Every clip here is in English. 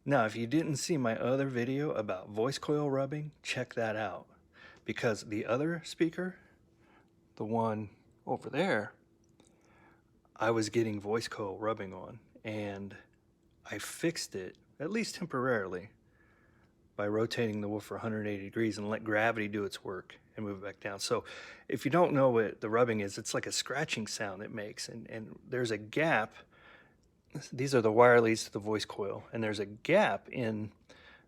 Now, if you didn't see my other video about voice coil rubbing, check that out. Because the other speaker, the one over there, I was getting voice coil rubbing on, and I fixed it, at least temporarily, by rotating the woofer 180 degrees and let gravity do its work and move it back down. So if you don't know what the rubbing is, it's like a scratching sound it makes, and there's a gap. These are the wire leads to the voice coil, and there's a gap in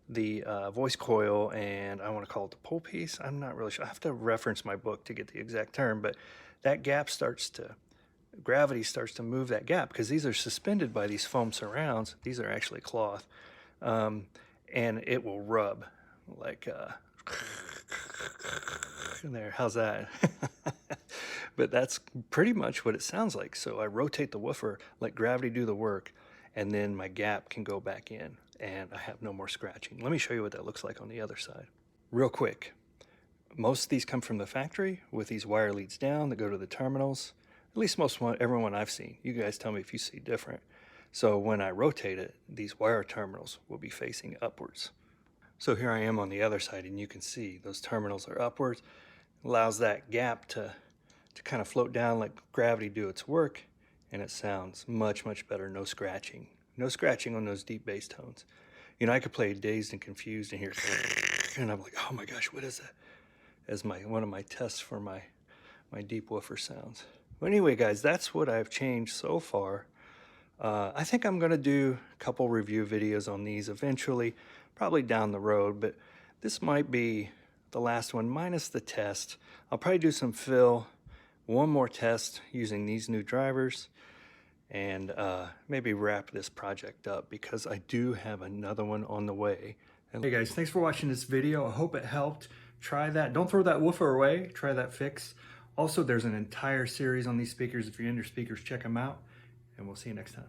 the voice coil, and I want to call it the pull piece. I'm not really sure. I have to reference my book to get the exact term, but that gap gravity starts to move that gap, because these are suspended by these foam surrounds. These are actually cloth, and it will rub like there. How's that? But that's pretty much what it sounds like. So I rotate the woofer, let gravity do the work, and then my gap can go back in and I have no more scratching. Let me show you what that looks like on the other side. Real quick, most of these come from the factory with these wire leads down that go to the terminals. At least everyone I've seen. You guys tell me if you see different. So when I rotate it, these wire terminals will be facing upwards. So here I am on the other side, and you can see those terminals are upwards. Allows that gap to kind of float down, let gravity do its work, and it sounds much, much better. No scratching. No scratching on those deep bass tones. You know, I could play Dazed and Confused and hear, and I'm like, oh my gosh, what is that? As one of my tests for my deep woofer sounds. But anyway, guys, that's what I've changed so far. I think I'm going to do a couple review videos on these eventually, probably down the road, but this might be the last one minus the test. I'll probably do some fill, one more test using these new drivers, and maybe wrap this project up, because I do have another one on the way. Hey guys, thanks for watching this video. I hope it helped. Try that. Don't throw that woofer away. Try that fix. Also, there's an entire series on these speakers. If you're into speakers, check them out, and we'll see you next time.